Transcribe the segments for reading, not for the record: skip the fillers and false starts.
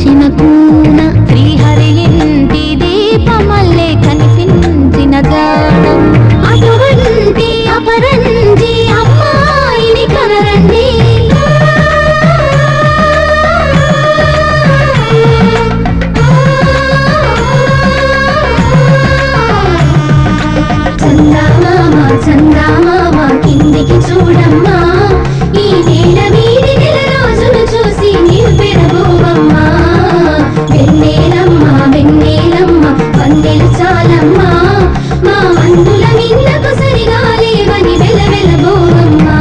పూచిన కూన శ్రీహరి ఇంటి దీపమల్లే కనిపించిన జాడ అటువంటి అపరంజి అమ్మాయిని కనరండి. చందమామ చందమామ కిందికి చూడమ్మా, ఈ నేల వీడి నెల రోజులు చూసి నీవు పెరగోవమ్మా. వెన్నెలమ్మ వెన్నెలమ్మ వందెలు చాలమ్మా, మా అందుల మిన్నకు సరిగా లేవని వెలవెలబోవమ్మా.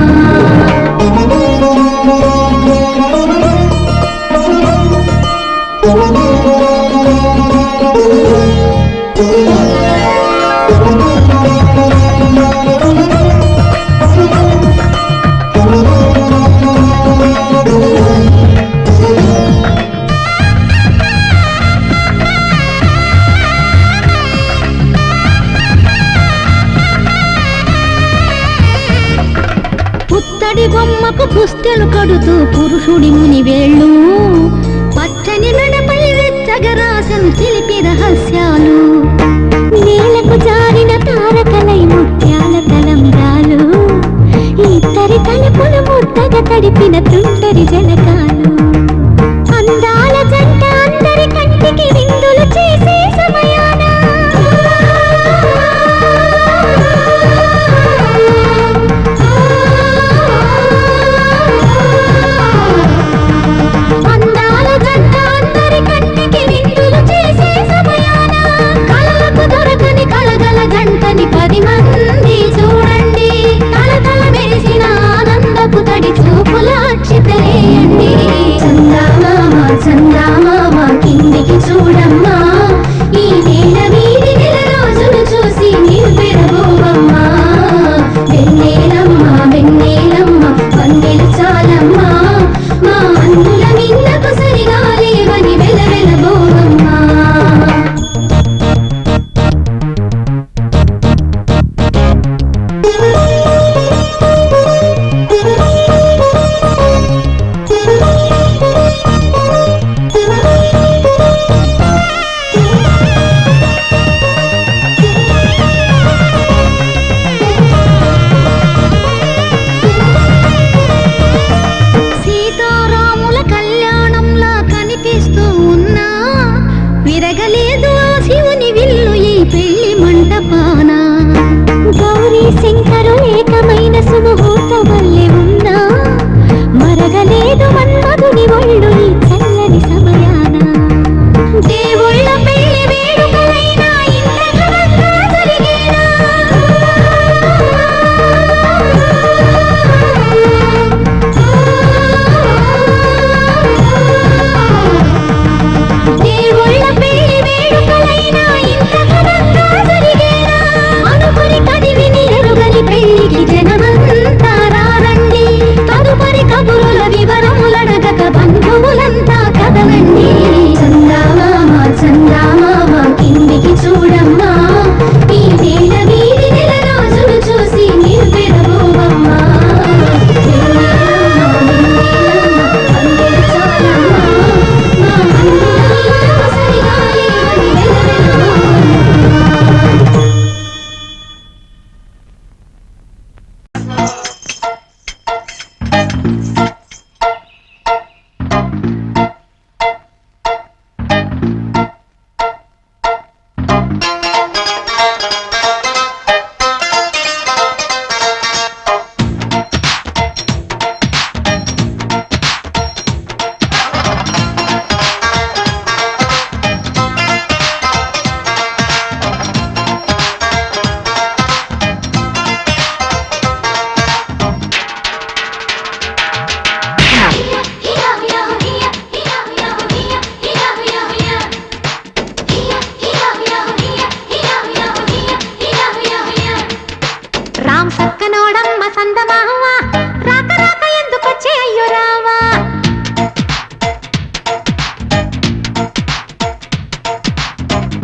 పుత్తడి బొమ్మకు పుస్తెలు కడుతూ పురుషుడి ముని వేళ్ళు, పచ్చని మెడపై వెచ్చగరాసను తెలిపి రహస్యాలు. నేలకు జారిన తారకలై ముత్యాల తలంబ్రాలు, ఇద్దరి తలుపులు ముద్దగా తడిపిన తుంటరి జలకాలు. అందాల జంట అందరి కంటికి విందులు చేసే సమయాన అందాల జంట అందరి కంటికి విందులు చేసే సమయాన కళలకు దొరకని కళగల జంటని 10 మంది చూడండి. తలతల మెరిసిన ఆనందపు తడి చూపుల అక్షితలేయండి. చందమామ చందమామ కిందికి చూడమ్మా, ఈ నేల వీడి నెల రోజులు చూసి నీవు పెరగోవమ్మా. వెన్నెలమ్మ వెన్నెలమ్మ వందెలు చాలమ్మా, మా అందుల మిన్నకు సరిగా లేవని వెలవెలబోవమ్మా. సీతారాముల కళ్యాణంలా కనిపిస్తూ ఉన్నా, విరగలేదు ఆ శివుని విల్లు ఈ పెళ్లి మంటపాన. గౌరీ శంకరు ఏకమైన సుముహూర్త వల్లే ఉన్నా, మరగలేదు మన్మధుని ఒళ్ళు ఈ చల్లని సమయాన. దేవుళ్ళ పెళ్లి వేడుకలైనా ఇంత ఘనంగా జరిగేనా? దేవుళ్ళ పెళ్లి వేడుకలైనా ఇంత ఘనంగా జరిగేనా? అనుకుని కదివిని ఎరుగని పెళ్లికి జనమంతా రారండి. తదుపరి కబురుల వివరములడగక బంధువులంతా కదలండి. చందమామ చందమామ కిందికి చూడమ్మా, ఈ నేల వీడి నెల రోజులు చూసి నీవు పెరగోవమ్మా. వెన్నెలమ్మ వెన్నెలమ్మ వందెలు చాలమ్మా, మా అందుల మిన్నకు సరిగా లేవని వెలవెలబోవమ్మా.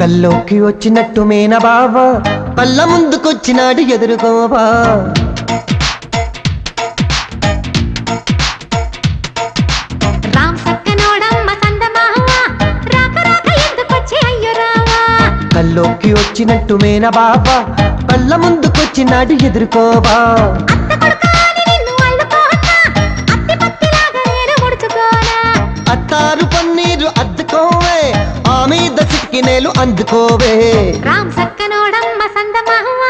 కల్లోకి వచ్చినట్టు మేన బావా కళ్ళ ముందుకొచ్చినాడు ఎదురుకోవా. రామ్ సక్కనోడమ్మ సందమావా వచ్చినట్టు మేన బాబా కళ్ళ ముందుకొచ్చినాడు ఎదుర్కోవా. అత్త కొడుకాని నిన్ను అల్లుకోనా, అత్తి పత్తిలాగా నేను ముడుచుకోనా. అత్తారు పన్నీరు అద్దుకోవే, ఆ మీద సిక్కినేలు అందుకోవే. రామ్ సక్కనోడమ్మ సందమావ,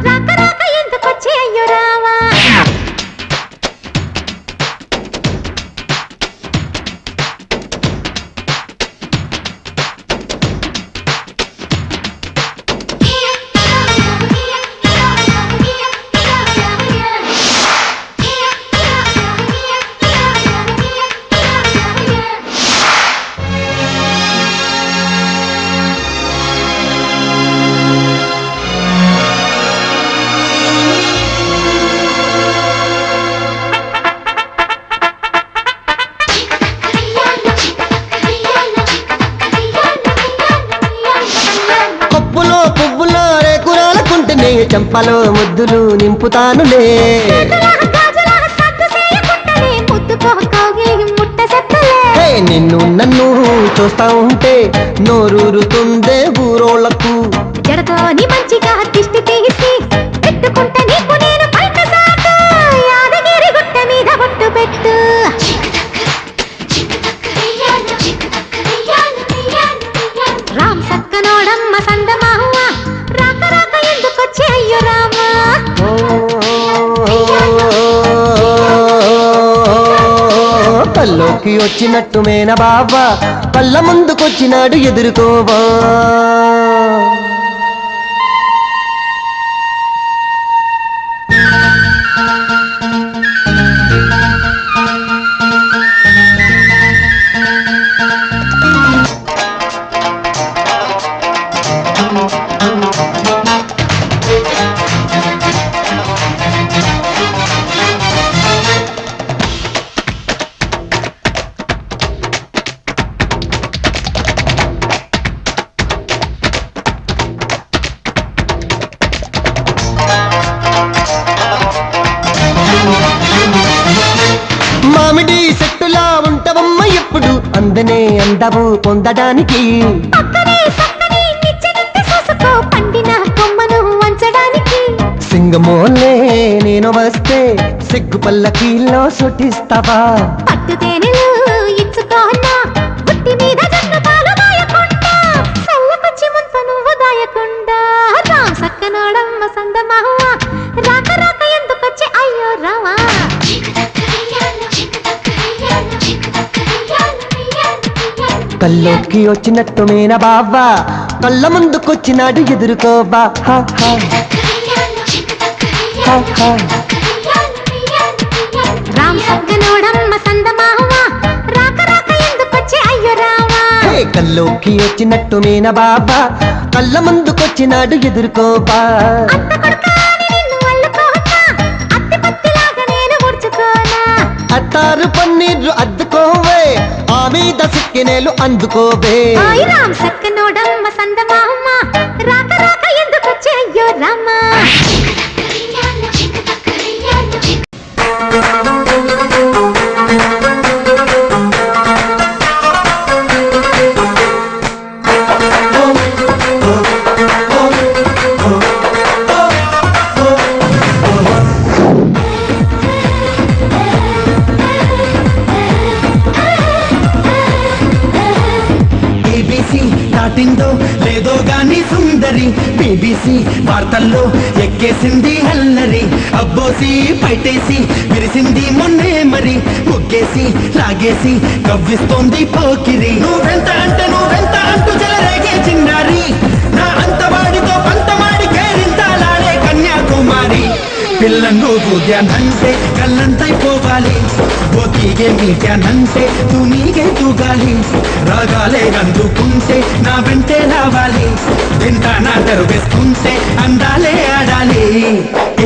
రాక రాక ఎందుకొచ్చి అయ్యో రావా. పప్పులో పువ్వులో రేకురాలకుంటేనే చెంపలో ముద్దులు నింపుతానులే. హే, నిన్ను నన్ను చూస్తా ఉంటే నోరూరుతుందే ఊరోళ్ళకు. జడతోని మంచిగా దిష్టి తీసి పెట్టుకుంట నీకు నేను పైట సాటు, యాదగిరి గుట్ట మీద బొట్టు పెట్టు. రామ్ సక్కనోడమ్మ సందమావ, రాక రాక ఎందుకొచ్చి అయ్యో రామా. కల్లోకి వచ్చినట్టు మేన బాబా కళ్ళ ముందుకొచ్చినాడు ఎదుర్కోవా. మామిడి చెట్టులా ఉంటవమ్మ ఎప్పుడు అందనే అందవు పొందడానికి. పక్కనే పక్కనే నిచ్చనింటి చూసుకో, పండిన కొమ్మను వంచడానికి. సింగమోలే నేను వస్తే సిగ్గు పల్లకీలో సుటిస్తావా. పట్టు తేనెలు ఇచ్చుకోనా, గుట్టి మీద జన్ను పాలు దాయకుండా, చల్లకొచ్చి ముంత నువ్వు దాయకుండా. రామ్ సక్కనోడమ్మ సందమావ, రాక రాక ఎందుకొచ్చి అయ్యో రావా. కల్లోకి వచ్చినట్టు మేన బాబా కళ్ళ ముందుకొచ్చినాడు ఎదుర్కోబా. హా, హా, హా, హా. రామ్ సక్కనోడమ్మ సందమావ, రాక రాక ఎందుకొచ్చి అయ్యో రావా. హే, కల్లోకి వచ్చినట్టు మేన బాబా కళ్ళ ముందుకొచ్చినాడు ఎదుర్కోబా. అత్త కొడుకాని నిన్ను అల్లుకోనా, అత్తి పత్తిలాగా నేను ముడుచుకోనా. అత్తారు పన్నీరు అద్దుకోవే, ఆ మీద సిక్కినేలు అందుకోవే. ఓయ్ రామ్ సక్కనోడమ్మ సందమావ, రాక రాక ఎందుకొచ్చి అయ్యో రామా. ఏబీసీ దాటిందో లేదో గాని సుందరి, బీబీసీ వార్తల్లో ఎక్కేసింది హల్లరి. అబ్బోసి పైటేసి విరిసింది మొన్నే మరి, ముగ్గేసి లాగేసి కవ్విస్తోంది పోకిరి. నువ్వెంత అంటే నువ్వెంత అంటూ చెలరేగే చిన్నారి, నా అంతవాడితో పంతమాడి కేరింతాలాడే కన్యాకుమారి. పిల్లను దూద్యానంటే కళ్ళంతైపోవాలి, బోతిగే మీట్యానంటే తూనీగే తూగాలి. రాగాలే అందుకుంటే నా వెంటే రావాలి, తింటా నా తెరువేసుకుంటే అందాలే ఆడాలి.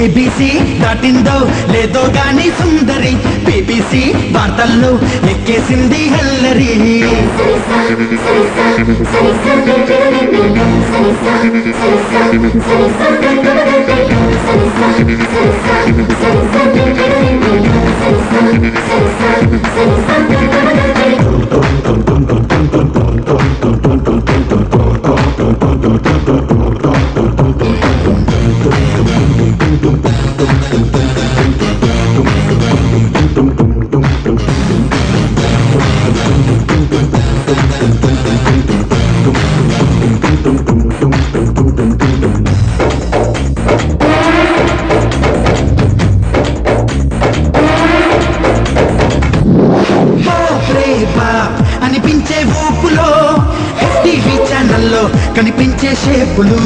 ఏబీసీ దాటిందో లేదో గాని సుందరి, బీబీసీ వార్తల్లో ఎక్కేసింది హల్లరి. ఫోటోల్లో కనిపించే షేపులు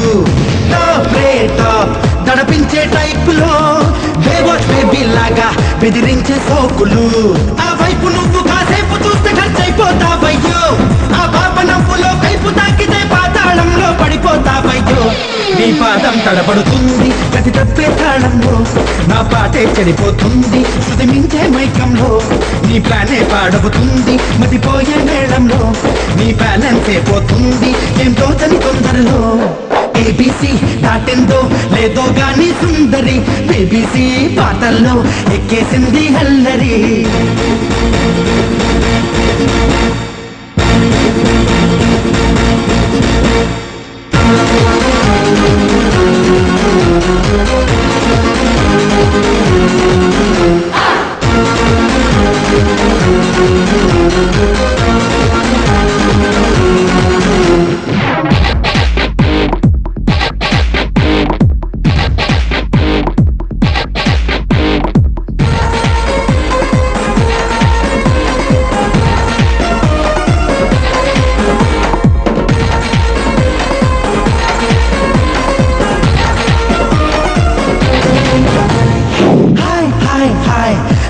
టాప్ దడపించే టైపులో బేబీ లాగా బెదిరించే సోకులు ఆ వైపు నువ్వు కాసేపు చూస్తే ఖర్చయిపోతావయ్యో ఆ పాప నవ్వులో కైపు తాకితే పాతాళంలో పడిపోతావయ్యో నీ పాదం తడబడుతుంది గతి తప్పే తాళంలో నా పాటే చెడిపోతుంది శృతి మించే మైకంలో నీ ప్లానే పాడవుతుంది మతిపోయే మేళంలో నీ బ్యాలెన్స్ అయిపోతుంది ఏం తోచని తొందరలో ఏబీసీ దాటిందో లేదో గాని సుందరి బీబీసీ పాటల్లో ఎక్కేసింది హల్లరి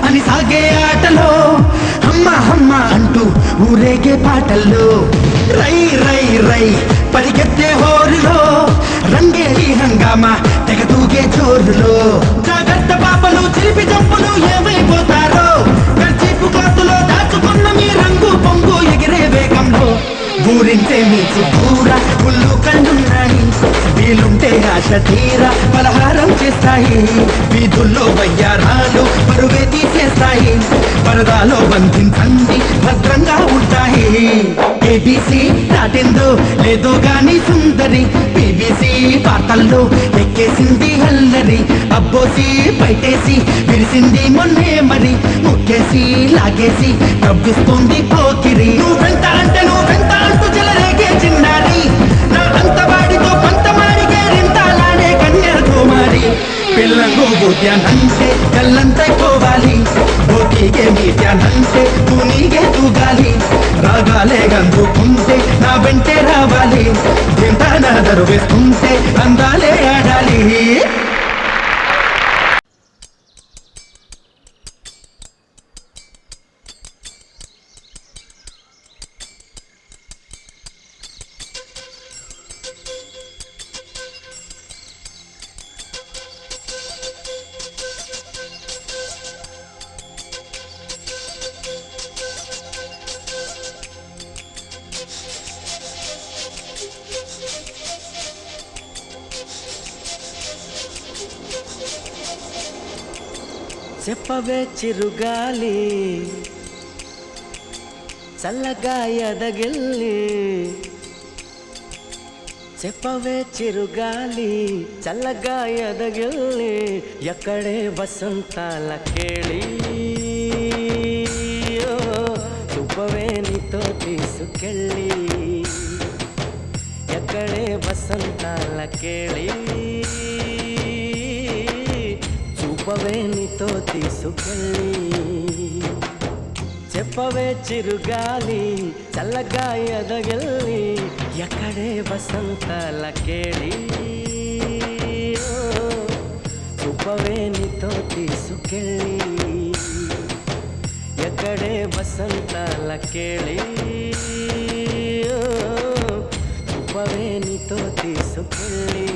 అని సాగే ఆటలో హమ్మ అంటూ ఊరేగే పాటల్లో రై రై రై పరిగెత్తే హోరులో రంగేలి హంగామా తెగ తూగే జోరులో జాగ్రత్త పాపలు చిలిపి చంపులు ఏమైపోతారో కర్చీపు క్లాతులో దాచుకున్న మీ రంగు పొంగు ఎగిరే వేగంలో ఊరించే మీ చుట్టూరా పుల్లు కళ్ళున్నాయి వీలుంటే ఆశ తీర పలహారం చేస్తాయి వీధుల్లో వయ్యారాలు పరువే తీసేస్తాయి పరదాలో బంధించండి భద్రంగా ఉంటాయి ఏబీసీ దాటిందో లేదో గాని సుందరి బీబీసీ వార్తల్లో ఎక్కేసింది హల్లరి అబ్బోసి బయటేసి విరిసింది మొన్నే మరి ముక్కేసి లాగేసి కవ్విస్తుంది పోకిరి నువ్వెంత అంటే నువ్వెంత అంటూ చెలరేగే చిన్నారి నా అంత వాడితో పంతమాడిగే రింతాలాడే కన్యాకుమారి పిల్లంగు బుద్ధ్యానంటే కళ్ళంతైపోవాలి బోటిగే మీద్యానంటే తూనీగే తూగాలి రాగాలే గందుకుంటే నా వెంటే రావాలి దింటాన దరువేస్తుంటే అందాలే ఆడాలి చెప్పవే చిరుగాలి చల్లగా ఎదగిల్లి చెప్పవే చిరుగాలి చల్లగా ఎదగిల్లి ఎక్కడే వసంతాల కేళి చూపవే నీతో తీసుకెళ్ళి ఎక్కడే వసంతాల కేళి చూపవే నీతో తీసుకెళ్ళి చెప్పవే చిరుగాలి చల్లగా ఎదగిల్లి ఎక్కడే వసంతాల కేళి చూపవే నీతో తీసుకెళ్ళి ఎక్కడే వసంతాల కేళి చూపవే నీతో తీసుకెళ్ళి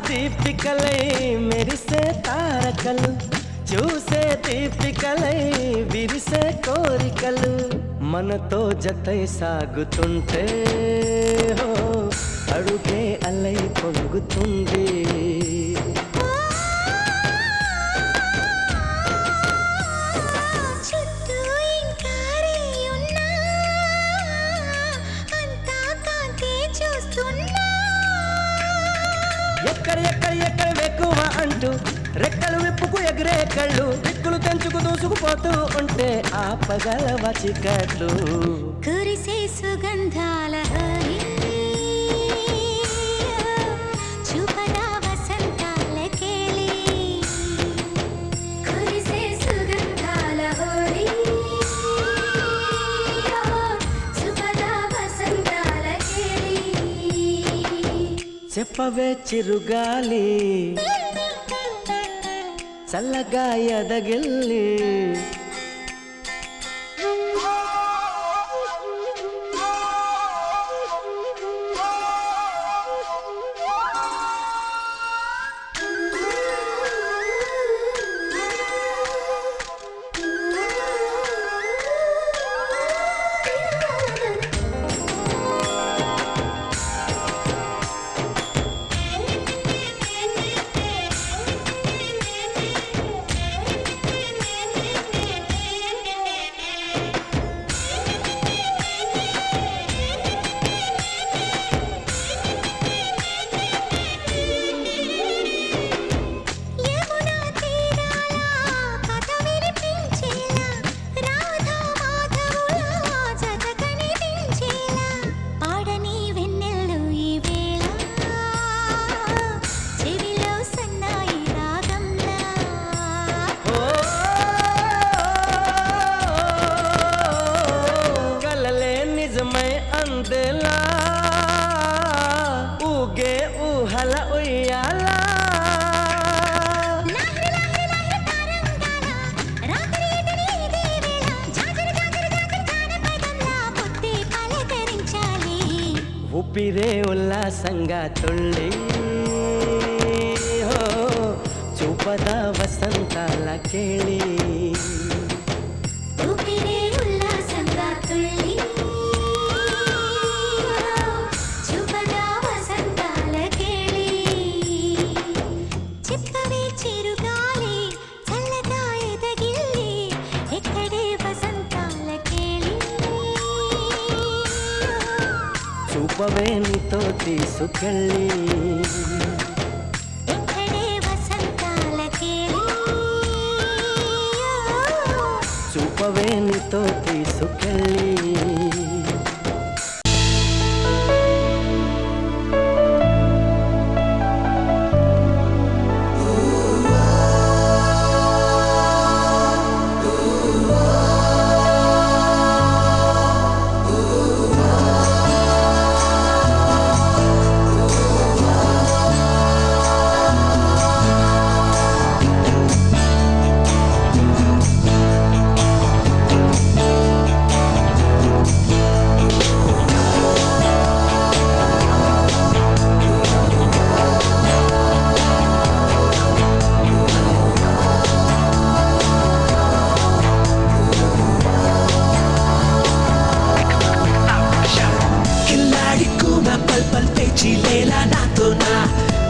దీపికలై మెరిసే తారకలు చూసే దీపికలై విరిసే కోరికలు మనతో జతై సాగుతుంటే హో అడుగే అలై పొంగుతుంది ఎగిరే కళ్ళు దిక్కులు తెంచుకు దూసుకుపోతూ ఉంటే ఆ పగల వచికట్లు కురిసే సుగంధాల హరి చూపదా వసంతాల కేళి కురిసే సుగంధాల హరి చూపదా వసంతాల కేళి చెప్పవే చిరుగాలి చల్లగా ఎదగిల్లి అందేలా ఊగే ఊహల ఉయ్యాలా ఊపిరే ఉల్లాసంగా తుళ్ళి చూపదా వసంతాల కేళి చూపవే నీతో తీసుకెళ్ళి చూపవే నీతో తీసుకెళ్ళి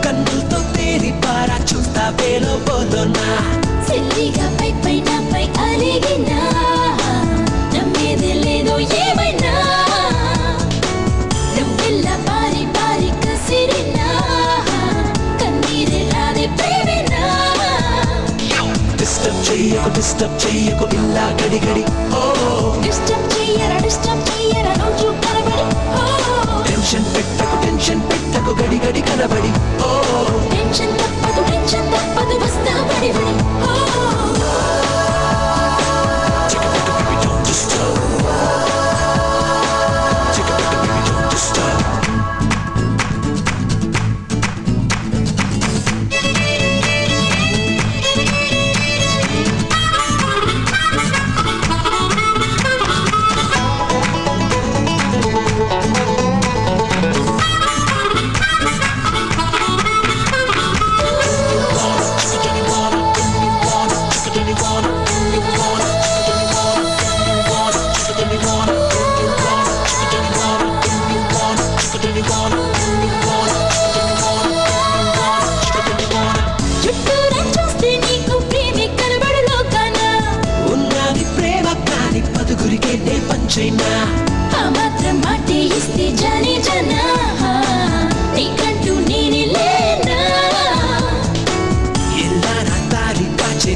కన్నులతో తేరి పారా చూస్తా వేలో పోతున్నా సిల్లిగా పై పైన పై అలిగినా నమ్మేది లేదో ఏమైనా నువ్వెల్ల పారి పారి కసిరినా కన్నీరే రాదే ప్రేమేనా డిస్టర్బ్ చెయ్యకు ఇలా గడి గడి డిస్టర్బ్ చెయ్యరా రోజు కనబడి టెన్షన్ పెట్టకు గడి గడి కనబడి టెన్షన్ తప్పదు వస్తా బడి బడి ఆ మాత్రం మాటే ఇస్తే జానే జనా నీకంటూ నేనే లేనా ఇలా నా తారి కాచే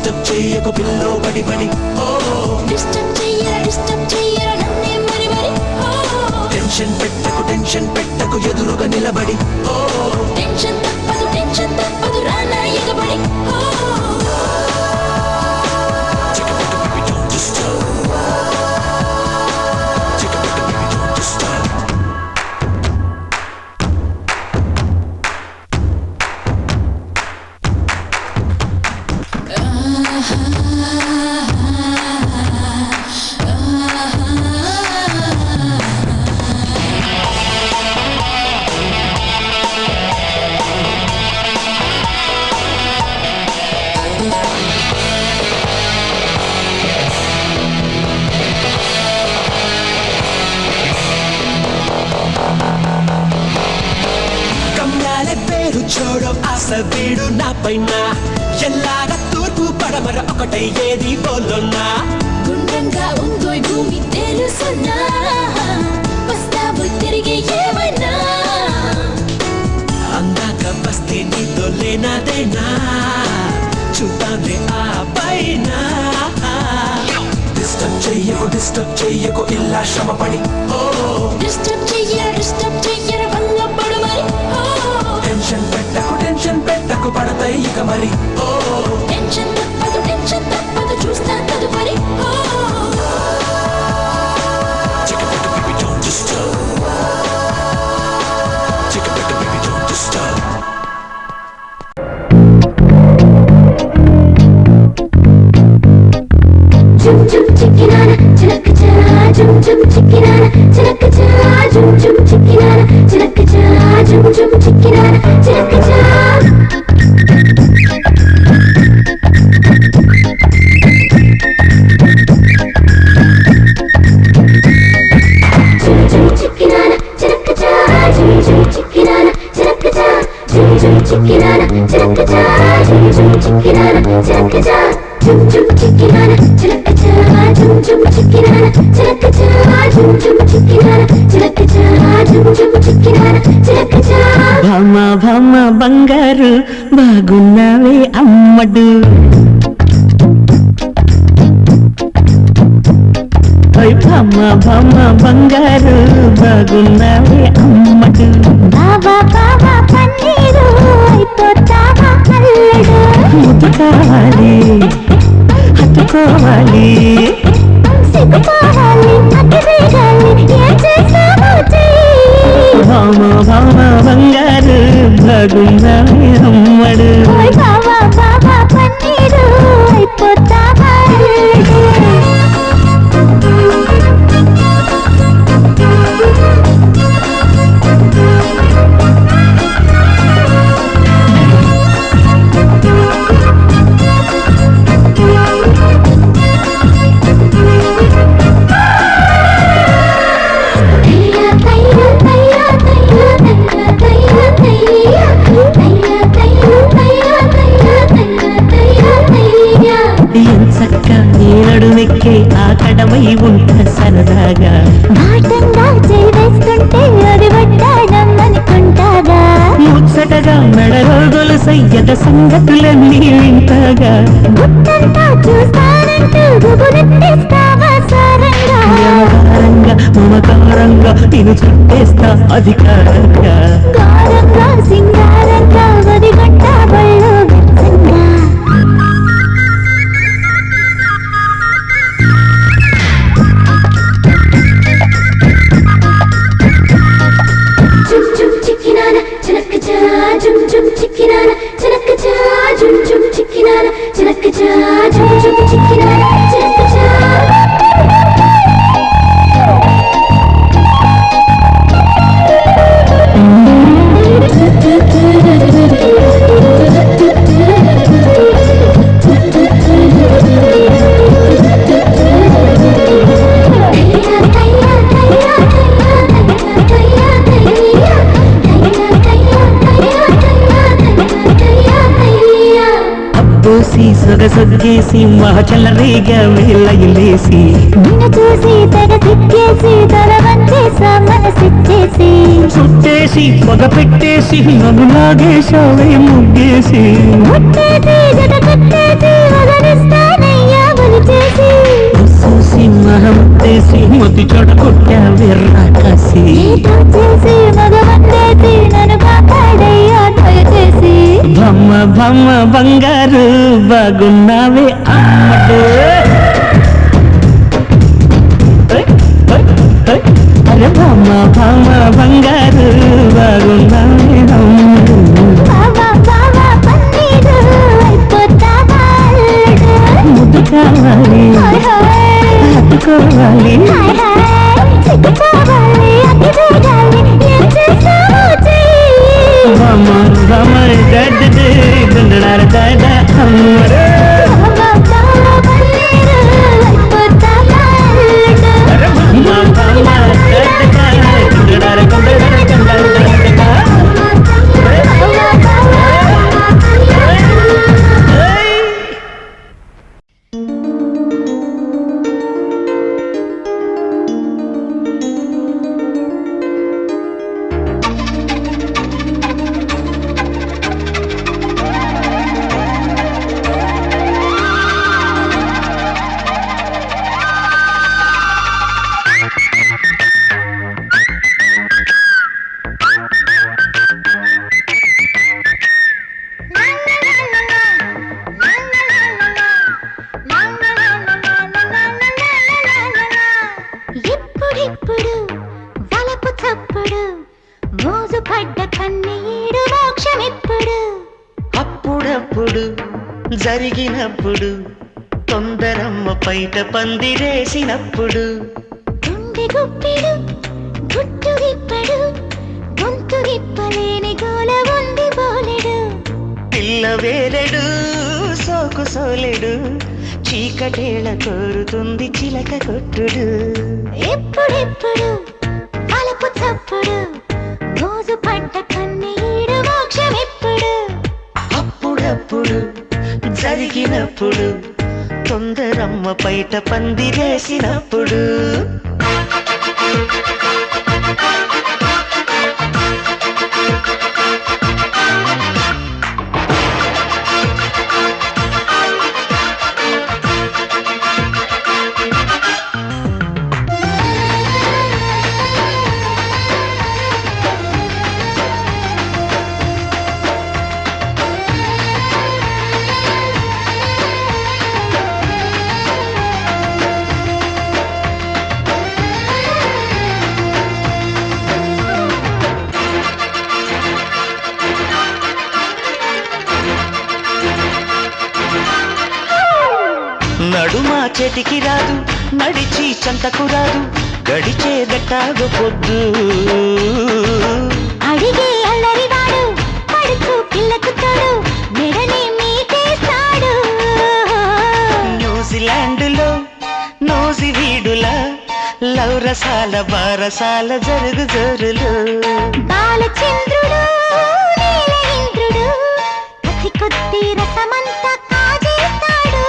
డిస్టర్బ్ చెయ్యకు పిల్లో బడి బడి డిస్టర్బ్ చెయ్యరా నన్నే మరి మరి టెన్షన్ పెట్టకు ఎదురుగా నిలబడి టెన్షన్ తప్పదు రానా ఎగబడి చూడు ఆశ వీడు నా పైన ఎల్లాగా తూర్పు పడమర ఒకటయ్యేది బోలున్నా గుండ్రంగా ఉందో భూమి తెలుసున్నా వస్తావు తిరిగి ఏమైనా అందాక బస్తీ నీతో లేనాదేనా చూద్దాంలే ఆ పైన డిస్టర్బ్ చెయ్యకు ఇలా శ్రమపడి డిస్టర్బ్ చెయ్యరా భంగపడు మరి టెన్షన్ పెట్టకు పడతాయి ఇక మరి టెన్షన్ తప్పదు చూస్తా తదుపరి Jum jum chickinana, chilakacha. Jum jum chickinana, chilakacha. Jum jum chickinana, chilakacha. Jum jum chickinana, chilakacha. Jum jum chickinana, chilakacha. Jum jum chickinana, chilakacha. Jum jum chickinana, chilakacha. Jum jum chickinana, chilakacha. Jum jum chickinana, chilakacha. Jum jum chickinana, chilakacha. Jum jum chickinana, chilakacha. Jum jum chickinana, chilakacha. భామ బంగారు బాగున్నావే అమ్మడు భామ బంగారు బాగున్నావే అమ్మడు బావా పన్నీరు అయిపోతావా అల్లుడు ముట్టుకోవాలి హత్తుకోవాలి సిగ్గుపోవాలి అడ్డువేగాలి ఏం చేస్తావో చెయ్యి భామ బంగారు బాగున్నావే అమ్మడు ఓయ్ బావా పన్నీరు అయిపోతావా అల్లుడు ఎంచక్క నీనడునెక్కే ఆ కడవై ఉంట సరదాగా మాటంగా చేవేస్తుంటే అది వడ్డాడమ్మనుకుంటాగా ముచ్చటగా మెడలో గొలుసయ్యద సంగతులన్నీ వింటాగా గుట్టంతా చూస్తానంటూ గుబురెత్తేస్తావా సారంగా వ్యవహారంగా మమకారంగా నేను చుట్టేస్తా అధికారంగా గారంగా సింగారంగా వదిగొట్ట బళ్ళు వెచ్చంగా Jum jum chickinana, chilakacha. Jum jum chickinana, chilakacha. Jum jum chickinana, chilakacha. Jum jum chickinana, chilakacha. అబ్బోసి సొగసొగ్గేసి మహచలరేగా వేలయిలేసి నిన్ను చూసి తెగ తిక్కేసి తల వంచేసా మనసిచ్చేసి చుట్టేసి పొగ పెట్టేసి నన్ను లాగేశావే ముగ్గేసి ముట్టేసి జత కట్టేసి వదని చేస్తానయ్యా బలి చేసి సింహం చేసి మొత్తి చోట కొట్టావే రాకాసి ఏదో చేసి మగవందేసి నన్ను కాపాడయ్యా దయచేసి బొమ్మ బొమ్మ బంగారు బాగున్నావే అమ్మడు అరే బొమ్మ బొమ్మ బంగారు బాగున్నావే అమ్మడు బావా బావా పన్నీరు అయిపోతావా అల్లుడు ముద్దు కావాలి హాయ్ హాయ్ హత్తుకోవాలి హాయ్ హాయ్ సిగ్గు చావాలి అగ్గి వేయాలి ఏం చేస్తావో చెయ్యి బొమ్మ బొమ్మ గుండడార దాద అమ్మడు బావా బావా పన్నీరు అయిపోతావా అల్లుడు అరే బొమ్మ బొమ్మ గుండడార గుండడార గుండడార బావా బావా పన్నీరు ఇప్పుడిప్పుడు వలపు చప్పుడు మోజు పడ్డ కన్నీడు మోక్షమిప్పుడు అప్పుడప్పుడు జరిగినప్పుడు తొందరమ్మ పైట పందిరేసినప్పుడు గుండె గుప్పిడు గుట్టు విప్పడు గొంతు విప్పలేని గోల ఉంది బోలెడు పిల్ల వేలెడు సోకు సోలెడు చీకటేళ కోరుతుంది చిలక కొట్టుడు ఎప్పుడెప్పుడు వలపు చప్పుడు మోజు పడ్డ కన్నీడు మోక్షమిప్పుడు అప్పుడప్పుడు జరిగినప్పుడు తొందరమ్మ పైట పందిరేసినప్పుడు నడుమా చేతికి రాదు నడిచి చంతకు రాదు గడిచే గట్టాగు పొద్దు అడిగే అల్లరివాడు పడుచు పిల్లకు తోడు మెడని మీటేస్తాడు న్యూజిలాండులో నోసి వీడులా లవ్ రసాల బారసాల జరుగు జరులు బాలచంద్రుడు నీల ఇంద్రుడు కసి కొద్ది రసమంతా కాజేస్తాడు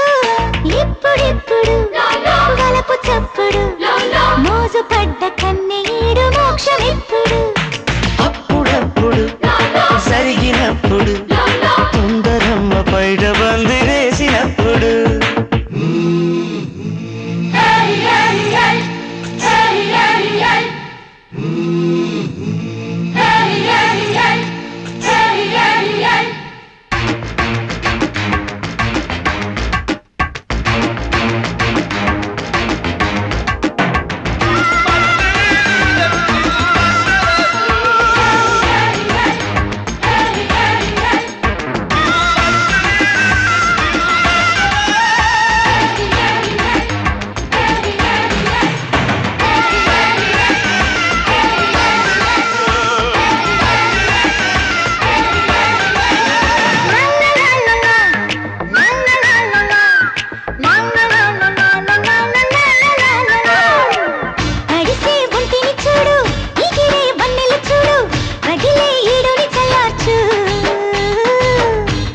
ఇప్పుడిప్పుడు వలపు చప్పుడు మోజు పడ్డ కన్నీడు మోక్షమిప్పుడు అప్పుడప్పుడు జరిగినప్పుడు తొందరమ్మ పైట బందిరేసినప్పుడు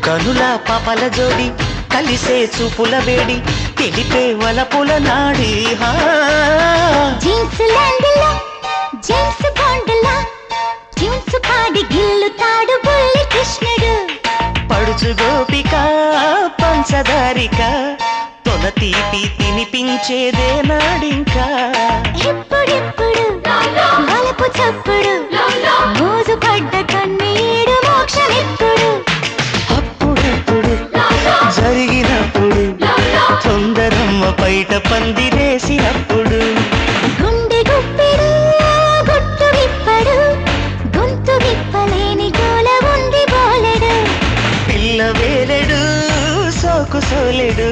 కనుల పాపల జోడి కలిసే చూపుల వేడి తెలిపే వలపుల నాడి జీన్స్ ల్యాండ్లో జేమ్స్ బాండ్లా ట్యూన్స్ పాడి గిల్లుతాడు బుల్లి కృష్ణుడు పడుచు గోపిక పంచదారిక తీపి తినిపించేదే నాడింకా ఎప్పుడెప్పుడు వలపు చప్పుడు మోజు పడ్డ కన్నీడు మోక్షమెప్పుడు అప్పుడప్పుడు జరిగినప్పుడు తొందరమ్మ బయట పందిరేసినప్పుడు గుండె గుప్పెడు గుట్టు విప్పడు గొంతు విప్పలేని గోల ఉంది బోలెడు పిల్ల వేలెడు సోకు సోలెడు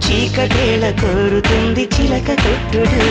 చీకటేళ కోరుతుంది చిలక కొట్టుడు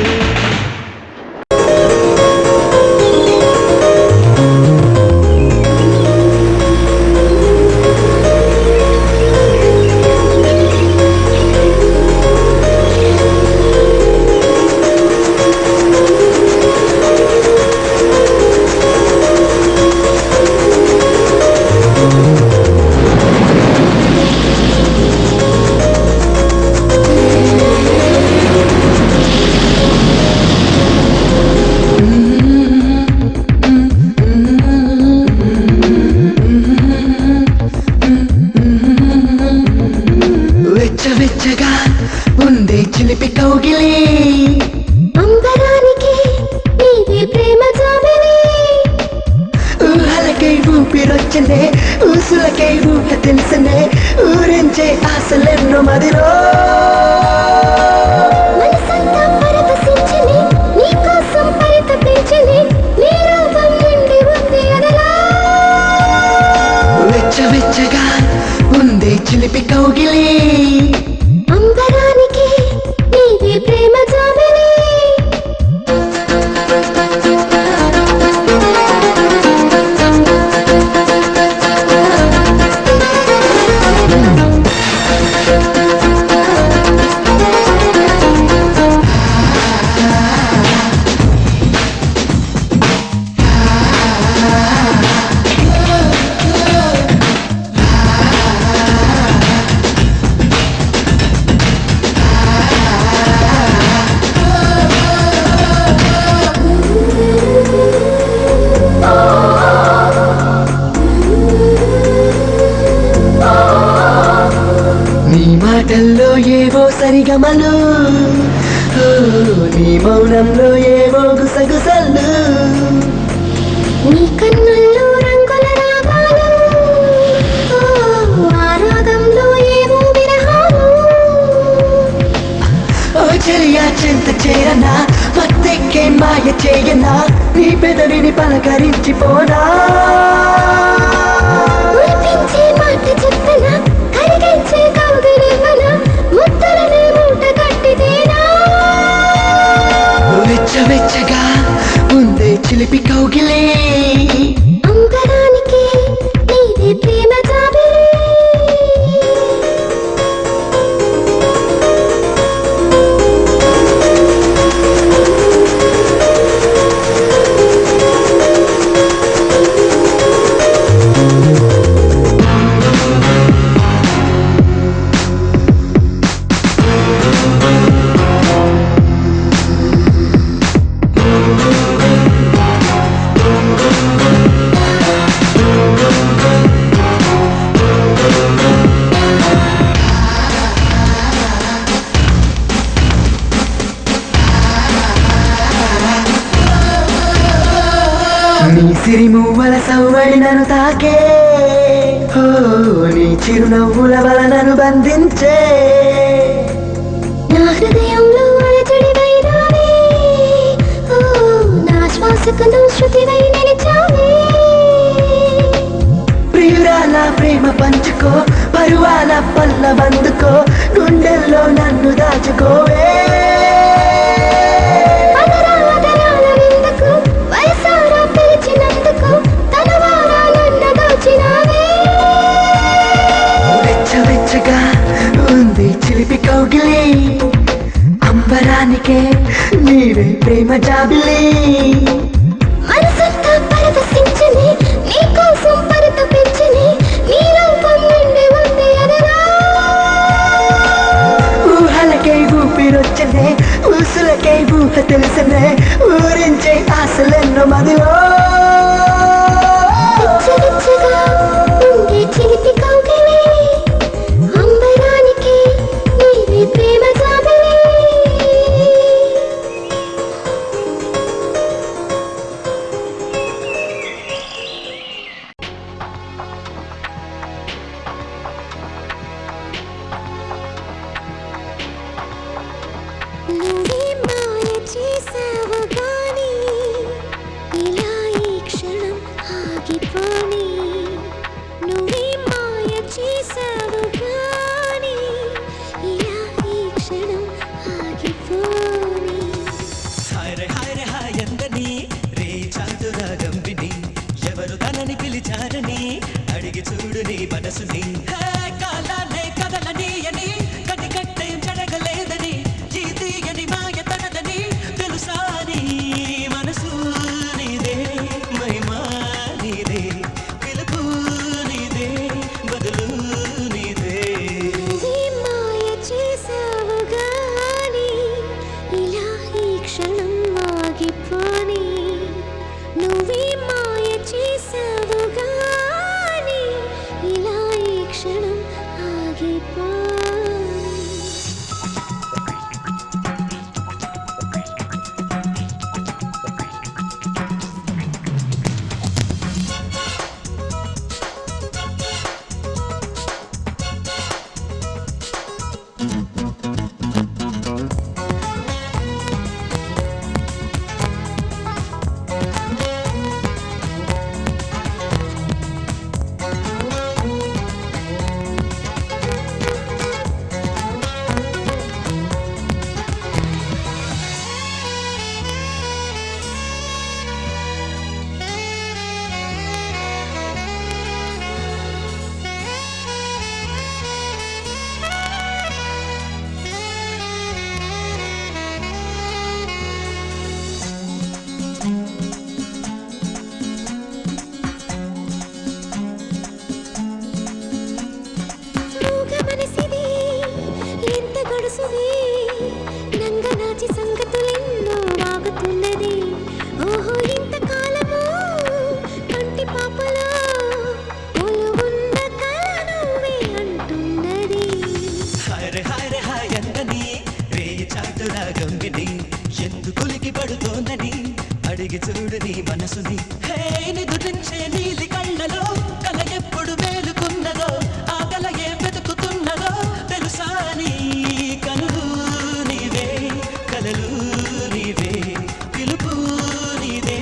వెచ్చగా ఉందే చిలిపి కౌగిలి అంబరానికి నీదే ప్రేమ జాబిలి ఊహలకై ఊపిరొచ్చనే ఊసులకై ఊహ తెలిసనే ఊరించే ఆశలెన్నో మదిలో మనసంతా పరవశించని నీకోసం పరితపించని నీ రూపం నిండి ఉంది అదలా వెచ్చగా ఉందే చిలిపి కౌగిలి అంబరానికి నీదే ప్రేమ జాబిలి నీ మాటల్లో ఏవో సరిగమలు ఓ, నీ మౌనంలో ఏవో గుసగుసలు నీ కన్నుల్లో రంగుల రాగాలు ఓ, ఆ రాగంలో ఏవో విరహాలు ఓ చెలియా చెంత చేరనా మత్తెక్కే మాయ చేయనా నీ పెదవిని పలకరించిపోనా మురిపించే మాట చెప్పనా కరిగించే కౌగిలివ్వనా ముద్దలనే మూట కట్టితేనా వెచ్చగా ఉందే చిలిపి కౌగిలి అంబరానికి నీదే ప్రేమ జాబిలి నీ సిరిమువ్వల సవ్వడి నన్ను తాకే ఓ, నీ చిరునవ్వుల వల నన్ను బంధించే నా హృదయంలో అలజడివై రావే ఓ, నా శ్వాసకు నువ్వు శృతివై నిలిచావే ప్రియురాల ప్రేమ పంచుకో పరువాల పల్ల బందుకో గుండెల్లో నన్ను దాచుకోవే అదరాల విందుకు వయసారా పిలిచినందుకు తనవారా నన్ను దోచినావే వెచ్చగా ఉంది చిలిపి కౌగిలి అంబరానికే నీవే ప్రేమ జాబిలి మనసంతా పరవశించని నీకోసం పరితపించని నీ రూపం నిండి ఉంది అదరా ఊహలకై ఊపిరొచ్చనే ఊసులకై ఊహ తెలిసనే ఊరించే ఆశలెన్నో మదిలో వెచ్చగా ఉండే చిలిపి కౌగిలి అంబరానికి నీవే ప్రేమ ఆగిపోని నువ్వే మాయ చేసావు కానీ ఇలా ఈ క్షణం ఆగిపోని హాయ్ రే హాయ్ ఎందని రే చాతురా గంబిని ఎవరు తనని పిలిచారని అడిగి చూడు నీ మనసుని కాలాలే కదలని అని కనికట్టేం జరగలేదని ఈ తీయని మాయ తనదని తెలుసా నీ మనసు నీదే మహిమా నీదే పిలుపు నీదే బదులు నీదే నువ్వే మాయ చేసావు గాని ఇలా ఈ క్షణం ఆగిపోని నువ్వే మాయ చేసావు గాని ఇలా ఈ క్షణం ఆగిపోని మనసిది ఎంత గడుసుది నంగనాచి సంగతులెన్నో వాగుతున్నది ఓహో ఇంతకాలము కంటి పాపలో ఉన్న కల నువ్వే అంటున్నది హాయ్ రే హాయ్ ఎందని రే చాటురా గంబిని ఎందుకులికి పడుతోందని అడిగి చూడు నీ మనసుని హే నిదురించే నీలి కళ్ళలో కల ఎప్పుడు మేలుకున్నదో ఆ కల ఏ వెతుకుతున్నదో తెలుసా నీ కనులు నీవే కలలు నీవే పిలుపు నీదే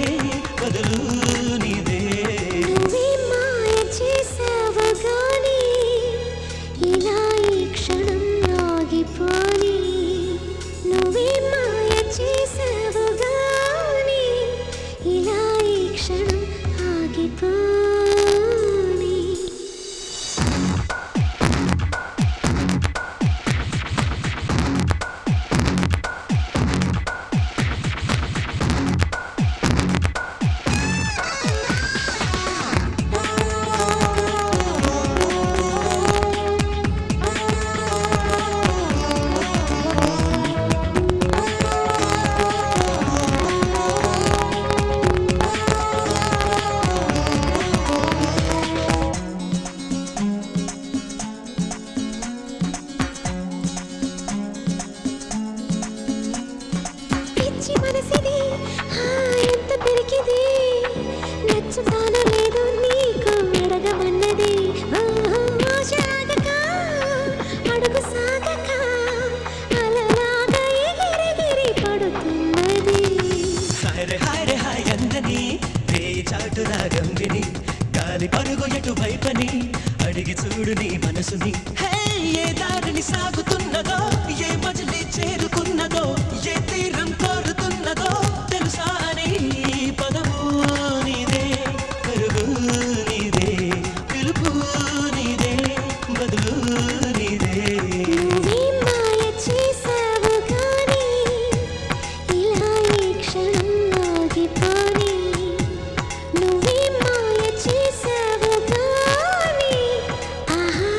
బదులు నీదే నువ్వే మాయ చేసావు గాని ఇలా ఈ క్షణం ఆగిపోని నువ్వే మాయ చేసావు గాని ఇలా ఈ క్షణం ఆగిపోని పిచ్చి మనసిది ఎంత పెరికిది నచ్చుతానో లేదో నీకు అడగమన్నది ఆశలాగక అడుగు సాగక అలలాగా ఎగిరెగిరి పడుతున్నది హాయ్ రే హాయ్ ఎందని రే చాటురా గంబిని గాలి పరుగు ఎటు వైపని అడిగి చూడు నీ మనసుని హే ఏ దారిని సాగుతున్నదో ఏ మజిలీ చేరుకున్నదో ఏ తీరం కోరుతున్నదో తెలుసా నీ పదము నీదే పరుగు నీదే పిలుపు నీదే బదులు నీదే నువ్వే మాయ చేసావు గాని ఇలా ఈ క్షణం ఆగిపోని నువ్వే మాయ చేసావు గాని ఆహా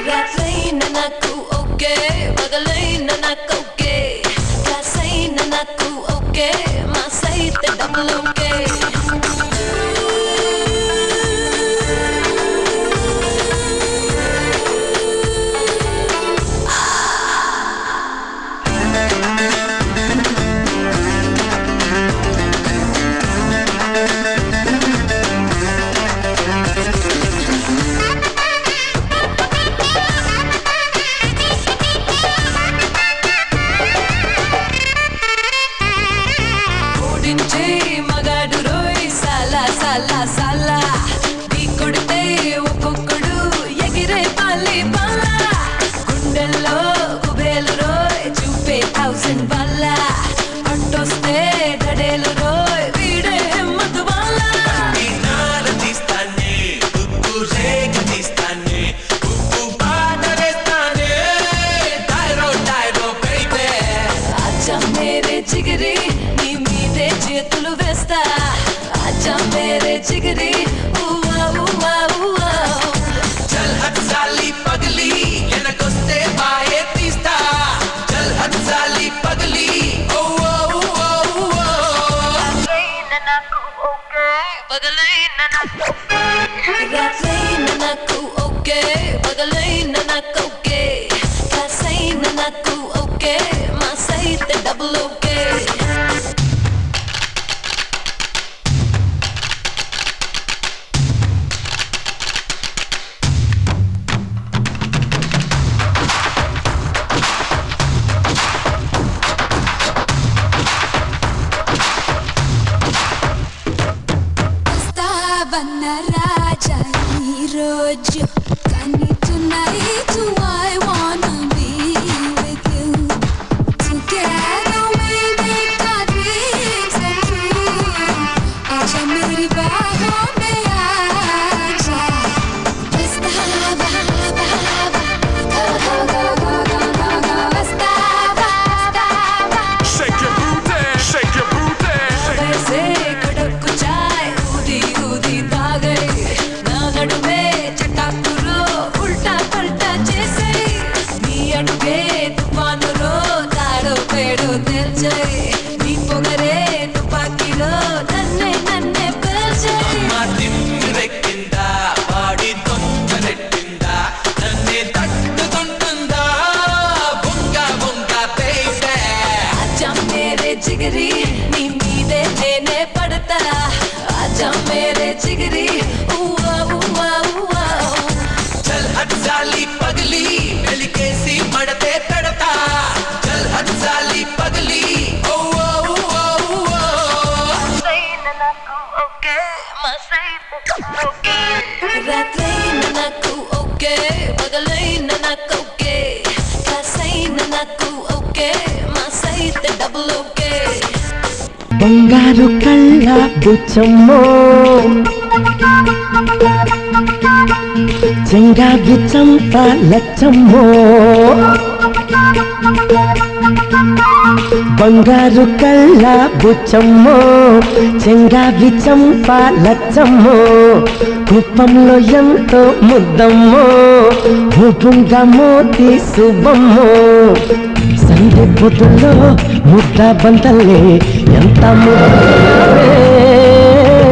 రాత్రైన నాకు ఓకే పగలైన నాకు ఓకే క్లాసైన నాకు ఓకే మాస్ అయితే డబుల్ ఓకే మగాడు రోయ్ సాలా సాలా సాలా నీ కొడితే ఒక్కొక్కడు ఎగిరే పాలి బాల గుండెల్లో కుబేలు రోయ్ చూపే 1000 బాల అంటొస్తే దడేలు రోయ్ వీడే హిమ్మతు బాల తీస్తానే ఉప్పు రేగ తీస్తానే ఉప్పు పాటేస్తానే డైరో డైరో బేబీ ఆజా మేరే జిగరి నీ మీదే చేతులు వేస్తా ఆజా మేరే జిగరి ఊవా ఊవా ఊవా చల్ హట్ సాలి పగలి ఎనకొస్తే బాయే తీస్తా చల్ హట్ సాలి పగలి ఓ ఓ ఓ ఓ రాత్రైన నాకు ఓకే పగలైన నాకు ఓకే క్లాసైన నాకు ఓకే మాస్ అయితే డబుల్ ఓకే వస్తావన్న రాజా ఈ రోజు కానీ tonight I wanna be with you together we make our dreams come true आजा मेरी बाहों में आजा वस्तावा Shake your booty, shake your booty. वैसे कड़क चाय ऊदी ऊदी दागई ना नडुवे चटाकुरो उल्टा पल्टा చేసే నీ అడుగే తుఫానులో తాడో పేడో తెల్చై నీ పొగరే తుపాకీలో నన్నే నన్నే పేల్చై మా తిమ్మిరెక్కిందా బాడీ తొందరెట్టిందా నన్నే తట్టుకుంటుందా బొంగ బొంగ బేబీ ఆజా మేరే జిగరి నీ మీదే నేనే పడతా ఆజా మేరే జిగరి ఊవా ఊవా ఊవా చల్ హట్ సాలి పగలి వెలికేసి మడతే పెడతా చల్ హట్ సాలి పగలి ఓ ఓ ఓ ఓ రాత్రైన నాకు ఓకే పగలైన నాకు ఓకే క్లాసైన నాకు ఓకే మాస్ అయితే డబుల్ ఓకే బంగారు కళ్ళ బుచ్చమ్మో చెంగాగి చంప లచ్చమ్మో బంగారు కళ్ళ బుచ్చమ్మో చెంగాగి చంప లచ్చమ్మో కుప్పంలో ఎంతో ముద్దమ్మో భూపుంగా మోతి శుభమ్మో సంధ్య పొద్దుల్లో ముద్ద బంతల్లే ఎంత ముద్ద